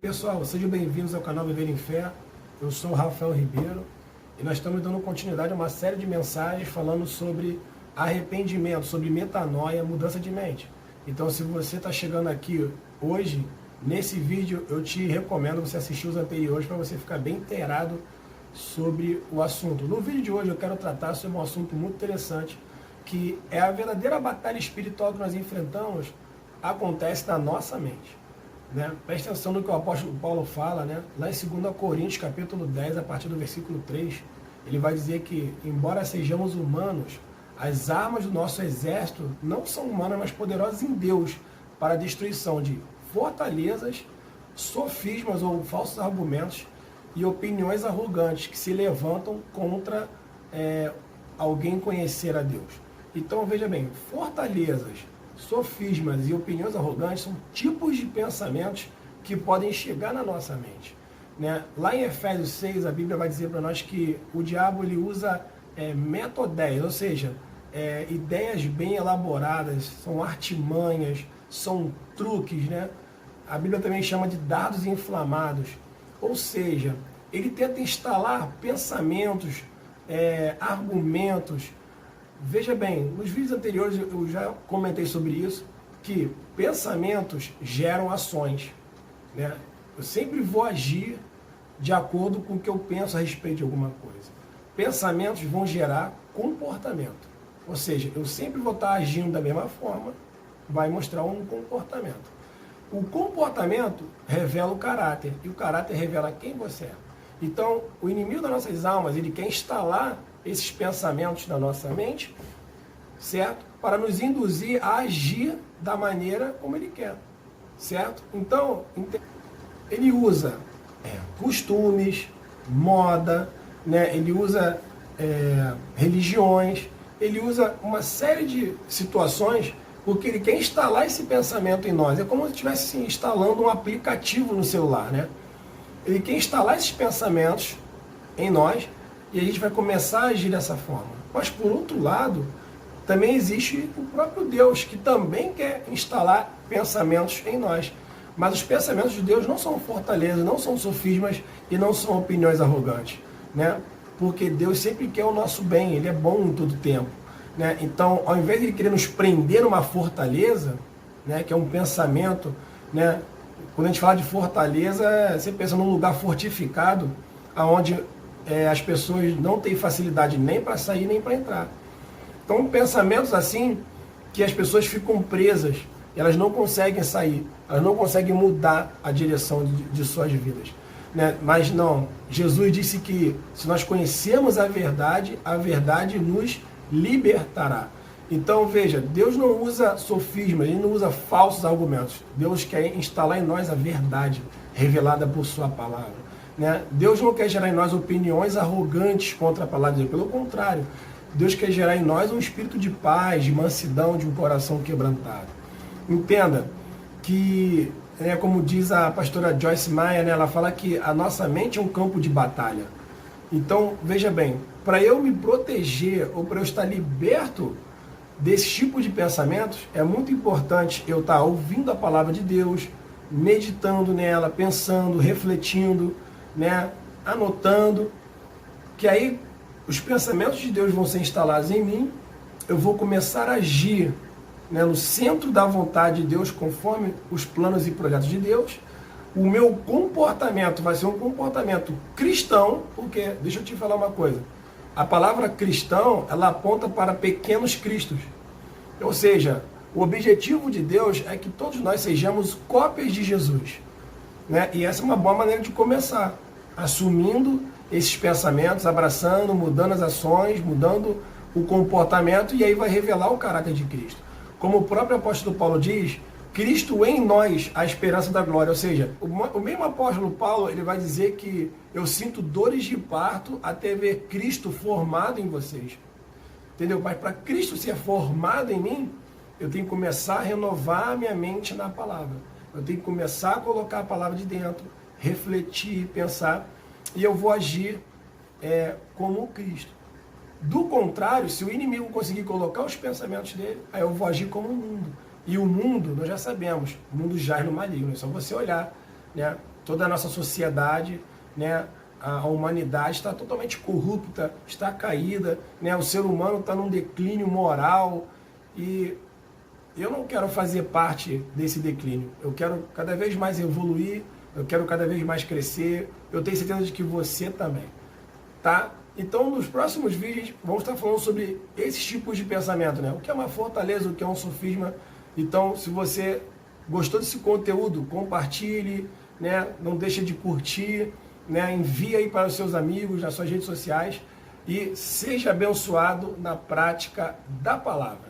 Pessoal, sejam bem-vindos ao canal Viver em Fé. Eu sou o Rafael Ribeiro e nós estamos dando continuidade a uma série de mensagens falando sobre arrependimento, sobre metanoia, mudança de mente. Então, se você está chegando aqui hoje, nesse vídeo, eu te recomendo você assistir os anteriores para você ficar bem inteirado sobre o assunto. No vídeo de hoje eu quero tratar sobre um assunto muito interessante, que é a verdadeira batalha espiritual que nós enfrentamos acontece na nossa mente. Né? Presta atenção no que o apóstolo Paulo fala, né? Lá em 2 Coríntios, capítulo 10, a partir do versículo 3, ele vai dizer que, embora sejamos humanos, as armas do nosso exército não são humanas, mas poderosas em Deus, para a destruição de fortalezas, sofismas ou falsos argumentos e opiniões arrogantes que se levantam contra alguém conhecer a Deus. Então, veja bem, fortalezas, sofismas e opiniões arrogantes são tipos de pensamentos que podem chegar na nossa mente. Né? Lá em Efésios 6, a Bíblia vai dizer para nós que o diabo ele usa metodeias, ou seja, ideias bem elaboradas, são artimanhas, são truques. Né? A Bíblia também chama de dardos inflamados. Ou seja, ele tenta instalar pensamentos, argumentos. Veja bem, nos vídeos anteriores eu já comentei sobre isso, que pensamentos geram ações. Né? Eu sempre vou agir de acordo com o que eu penso a respeito de alguma coisa. Pensamentos vão gerar comportamento. Ou seja, eu sempre vou estar agindo da mesma forma, vai mostrar um comportamento. O comportamento revela o caráter, e o caráter revela quem você é. Então, o inimigo das nossas almas, ele quer instalar esses pensamentos na nossa mente, certo? Para nos induzir a agir da maneira como ele quer, certo? Então, ele usa costumes, moda, né? Ele usa religiões, ele usa uma série de situações porque ele quer instalar esse pensamento em nós. É como se estivesse instalando um aplicativo no celular, né? Ele quer instalar esses pensamentos em nós e a gente vai começar a agir dessa forma. Mas, por outro lado, também existe o próprio Deus, que também quer instalar pensamentos em nós. Mas os pensamentos de Deus não são fortalezas, não são sofismas e não são opiniões arrogantes. Né? Porque Deus sempre quer o nosso bem, Ele é bom em todo tempo. Né? Então, ao invés de Ele querer nos prender numa fortaleza, né, que é um pensamento, né, quando a gente fala de fortaleza, você pensa num lugar fortificado, onde as pessoas não têm facilidade nem para sair nem para entrar. Então, pensamentos assim, que as pessoas ficam presas, elas não conseguem sair, elas não conseguem mudar a direção de suas vidas. Né? Mas não, Jesus disse que se nós conhecermos a verdade nos libertará. Então, veja, Deus não usa sofisma, Ele não usa falsos argumentos. Deus quer instalar em nós a verdade revelada por Sua palavra. Né? Deus não quer gerar em nós opiniões arrogantes contra a palavra de Deus. Pelo contrário, Deus quer gerar em nós um espírito de paz, de mansidão, de um coração quebrantado. Entenda que, como diz a pastora Joyce Meyer, né, ela fala que a nossa mente é um campo de batalha. Então, veja bem, para eu me proteger ou para eu estar liberto desse tipo de pensamentos, é muito importante eu estar ouvindo a palavra de Deus, meditando nela, pensando, refletindo, né, anotando, que aí os pensamentos de Deus vão ser instalados em mim, eu vou começar a agir, né, no centro da vontade de Deus, conforme os planos e projetos de Deus. O meu comportamento vai ser um comportamento cristão, porque, deixa eu te falar uma coisa, a palavra cristão, ela aponta para pequenos cristos. Ou seja, o objetivo de Deus é que todos nós sejamos cópias de Jesus. Né? E essa é uma boa maneira de começar, assumindo esses pensamentos, abraçando, mudando as ações, mudando o comportamento, e aí vai revelar o caráter de Cristo. Como o próprio apóstolo Paulo diz, Cristo em nós, a esperança da glória. Ou seja, o mesmo apóstolo Paulo, ele vai dizer que eu sinto dores de parto até ver Cristo formado em vocês. Entendeu? Mas para Cristo ser formado em mim, eu tenho que começar a renovar a minha mente na palavra. Eu tenho que começar a colocar a palavra de dentro, refletir, pensar, e eu vou agir como Cristo. Do contrário, se o inimigo conseguir colocar os pensamentos dele, aí eu vou agir como o mundo. E o mundo, nós já sabemos, o mundo jaz no maligno. É só você olhar, né? toda a nossa sociedade, né? A humanidade está totalmente corrupta, está caída, né? O ser humano está num declínio moral e eu não quero fazer parte desse declínio. Eu quero cada vez mais evoluir, eu quero cada vez mais crescer. Eu tenho certeza de que você também, tá? Então, nos próximos vídeos, vamos estar falando sobre esses tipos de pensamento, né? O que é uma fortaleza, o que é um sofisma. Então, se você gostou desse conteúdo, compartilhe, né? Não deixe de curtir, né? Envie aí para os seus amigos, nas suas redes sociais e seja abençoado na prática da palavra.